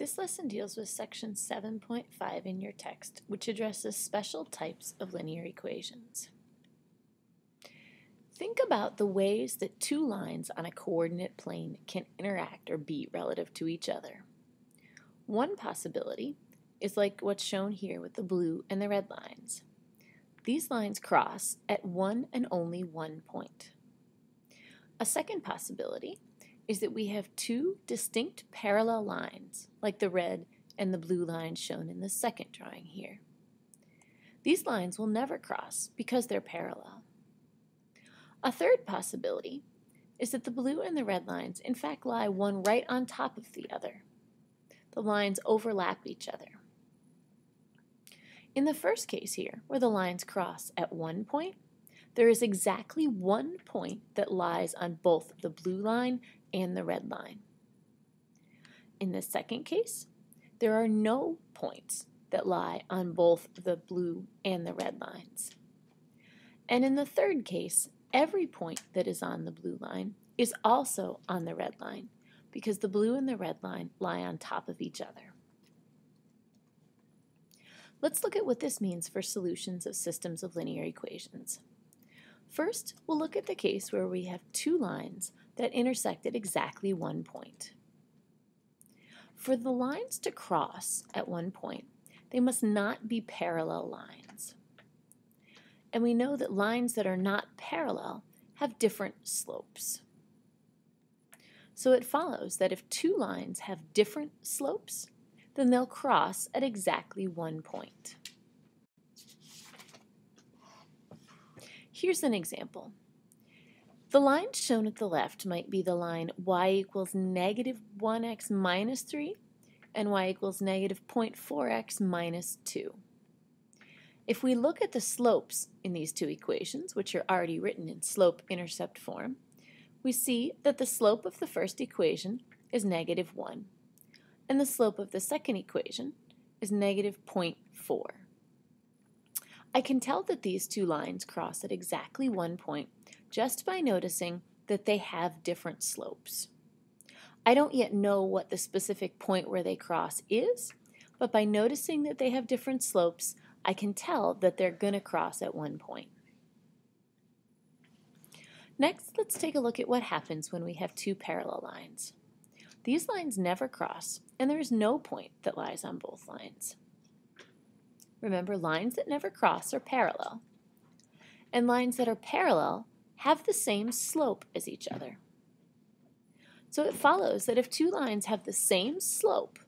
This lesson deals with section 7.5 in your text, which addresses special types of linear equations. Think about the ways that two lines on a coordinate plane can interact or be relative to each other. One possibility is like what's shown here with the blue and the red lines. These lines cross at one and only one point. A second possibility is that we have two distinct parallel lines, like the red and the blue lines shown in the second drawing here. These lines will never cross because they're parallel. A third possibility is that the blue and the red lines in fact lie one right on top of the other. The lines overlap each other. In the first case here, where the lines cross at one point, there is exactly one point that lies on both the blue line and the red line. In the second case, there are no points that lie on both the blue and the red lines. And in the third case, every point that is on the blue line is also on the red line because the blue and the red line lie on top of each other. Let's look at what this means for solutions of systems of linear equations. First, we'll look at the case where we have two lines that intersect at exactly one point. For the lines to cross at one point, they must not be parallel lines. And we know that lines that are not parallel have different slopes. So it follows that if two lines have different slopes, then they'll cross at exactly one point. Here's an example. The line shown at the left might be the line y equals negative 1x minus 3 and y equals negative 0.4x minus 2. If we look at the slopes in these two equations, which are already written in slope-intercept form, we see that the slope of the first equation is negative 1, and the slope of the second equation is negative 0.4. I can tell that these two lines cross at exactly one point just by noticing that they have different slopes. I don't yet know what the specific point where they cross is, but by noticing that they have different slopes, I can tell that they're going to cross at one point. Next, let's take a look at what happens when we have two parallel lines. These lines never cross, and there is no point that lies on both lines. Remember, lines that never cross are parallel, and lines that are parallel have the same slope as each other. So it follows that if two lines have the same slope,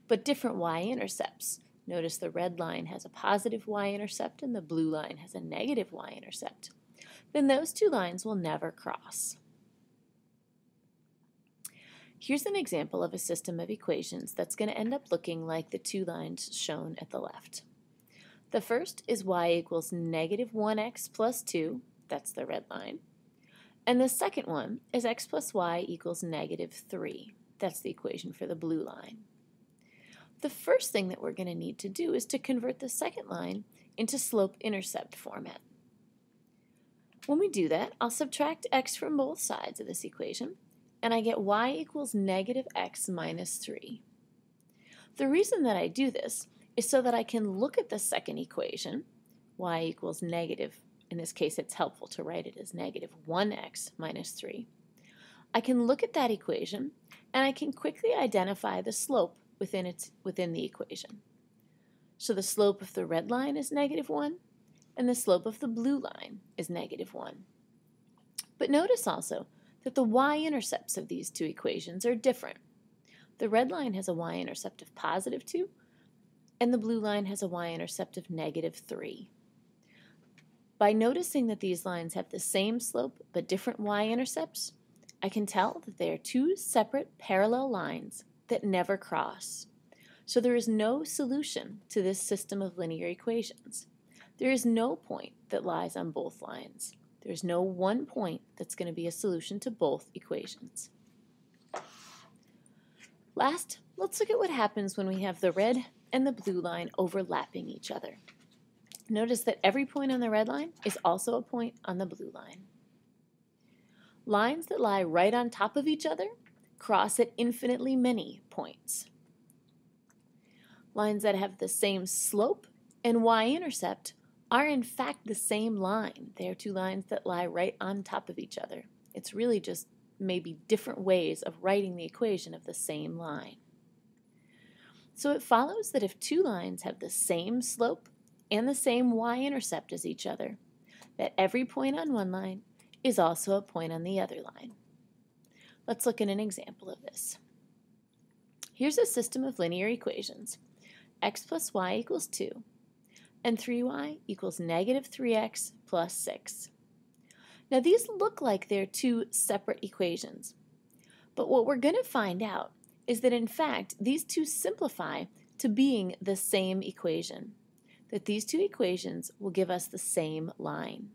but different y-intercepts, notice the red line has a positive y-intercept and the blue line has a negative y-intercept, then those two lines will never cross. Here's an example of a system of equations that's going to end up looking like the two lines shown at the left. The first is y equals negative 1x plus 2, that's the red line, and the second one is x plus y equals negative 3, that's the equation for the blue line. The first thing that we're going to need to do is to convert the second line into slope-intercept format. When we do that, I'll subtract x from both sides of this equation, and I get y equals negative x minus 3. The reason that I do this is so that I can look at the second equation, y equals negative, in this case it's helpful to write it as negative 1x minus 3. I can look at that equation and I can quickly identify the slope within the equation. So the slope of the red line is negative 1 and the slope of the blue line is negative 1. But notice also that the y-intercepts of these two equations are different. The red line has a y-intercept of positive 2 and the blue line has a y-intercept of negative 3. By noticing that these lines have the same slope but different y-intercepts, I can tell that they are two separate parallel lines that never cross. So there is no solution to this system of linear equations. There is no point that lies on both lines. There is no one point that's going to be a solution to both equations. Last, let's look at what happens when we have the red and the blue line overlapping each other. Notice that every point on the red line is also a point on the blue line. Lines that lie right on top of each other cross at infinitely many points. Lines that have the same slope and y-intercept are in fact the same line. They are two lines that lie right on top of each other. It's really just maybe different ways of writing the equation of the same line. So it follows that if two lines have the same slope and the same y-intercept as each other, that every point on one line is also a point on the other line. Let's look at an example of this. Here's a system of linear equations. X plus y equals 2, and 3y equals negative 3x plus 6. Now these look like they're two separate equations, but what we're going to find out is that in fact these two simplify to being the same equation, that these two equations will give us the same line.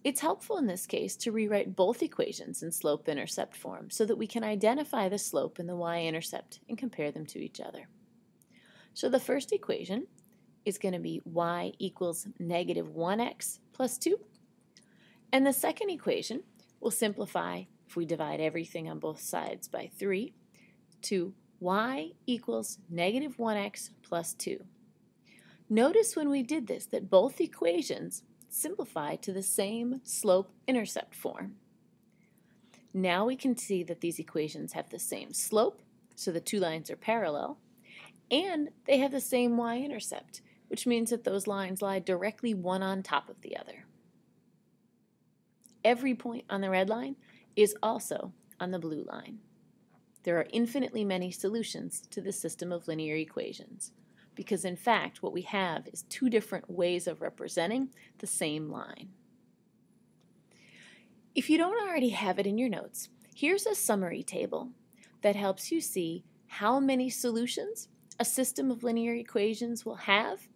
It's helpful in this case to rewrite both equations in slope-intercept form so that we can identify the slope and the y-intercept and compare them to each other. So the first equation is going to be y equals negative 1x plus 2. And the second equation will simplify, if we divide everything on both sides by 3, to y equals negative 1x plus 2. Notice when we did this that both equations simplify to the same slope-intercept form. Now we can see that these equations have the same slope, so the two lines are parallel, and they have the same y-intercept, which means that those lines lie directly one on top of the other. Every point on the red line is also on the blue line. There are infinitely many solutions to this system of linear equations, because in fact what we have is two different ways of representing the same line. If you don't already have it in your notes, here's a summary table that helps you see how many solutions a system of linear equations will have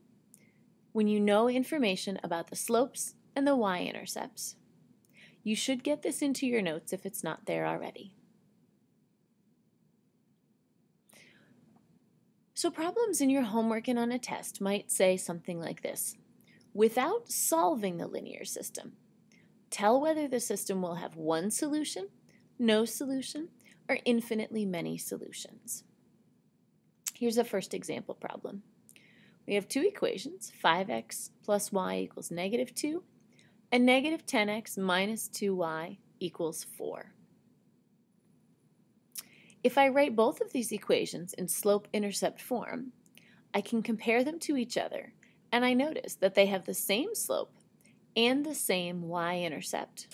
when you know information about the slopes and the y-intercepts. You should get this into your notes if it's not there already. So problems in your homework and on a test might say something like this. Without solving the linear system, tell whether the system will have one solution, no solution, or infinitely many solutions. Here's a first example problem. We have two equations, 5x plus y equals negative 2, and negative 10x minus 2y equals 4. If I write both of these equations in slope-intercept form, I can compare them to each other, and I notice that they have the same slope and the same y-intercept.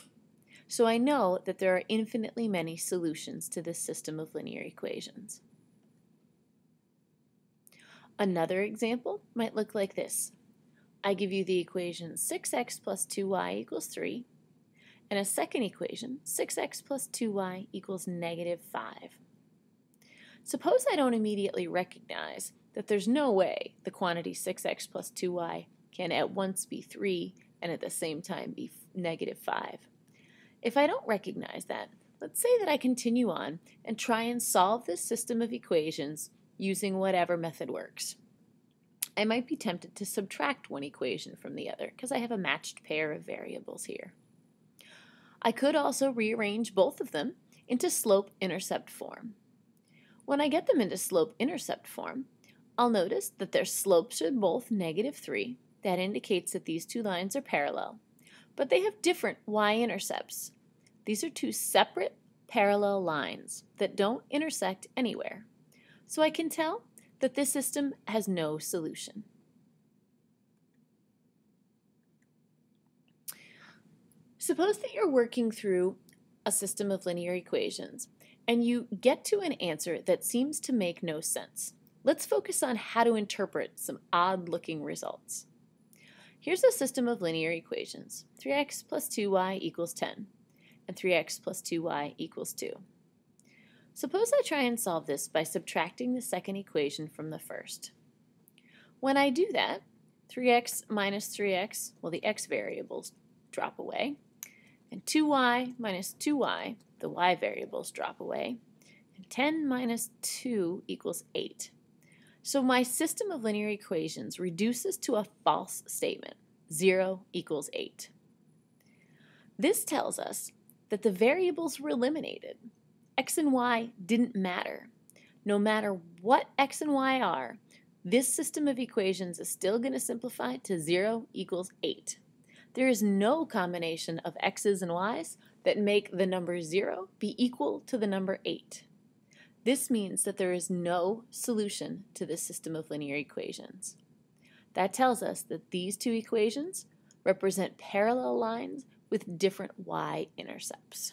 So I know that there are infinitely many solutions to this system of linear equations. Another example might look like this. I give you the equation 6x plus 2y equals 3, and a second equation, 6x plus 2y equals negative 5. Suppose I don't immediately recognize that there's no way the quantity 6x plus 2y can at once be 3 and at the same time be negative 5. If I don't recognize that, let's say that I continue on and try and solve this system of equations using whatever method works. I might be tempted to subtract one equation from the other because I have a matched pair of variables here. I could also rearrange both of them into slope-intercept form. When I get them into slope-intercept form, I'll notice that their slopes are both negative 3. That indicates that these two lines are parallel, but they have different y-intercepts. These are two separate parallel lines that don't intersect anywhere. So I can tell that this system has no solution. Suppose that you're working through a system of linear equations and you get to an answer that seems to make no sense. Let's focus on how to interpret some odd-looking results. Here's a system of linear equations. 3x plus 2y equals 10, and 3x plus 2y equals 2. Suppose I try and solve this by subtracting the second equation from the first. When I do that, 3x minus 3x, well, the x variables drop away, and 2y minus 2y, the y variables drop away, and 10 minus 2 equals 8. So my system of linear equations reduces to a false statement. 0 equals 8. This tells us that the variables were eliminated. X and y didn't matter. No matter what x and y are, this system of equations is still going to simplify to 0 equals 8. There is no combination of x's and y's that make the number 0 be equal to the number 8. This means that there is no solution to this system of linear equations. That tells us that these two equations represent parallel lines with different y-intercepts.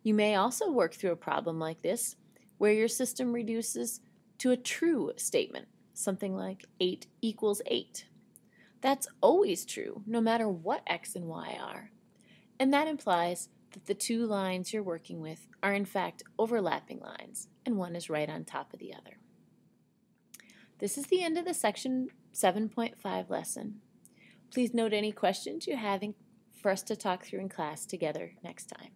You may also work through a problem like this where your system reduces to a true statement, something like 8 equals 8. That's always true, no matter what x and y are. And that implies that the two lines you're working with are in fact overlapping lines, and one is right on top of the other. This is the end of the section 7.5 lesson. Please note any questions you're having for us to talk through in class together next time.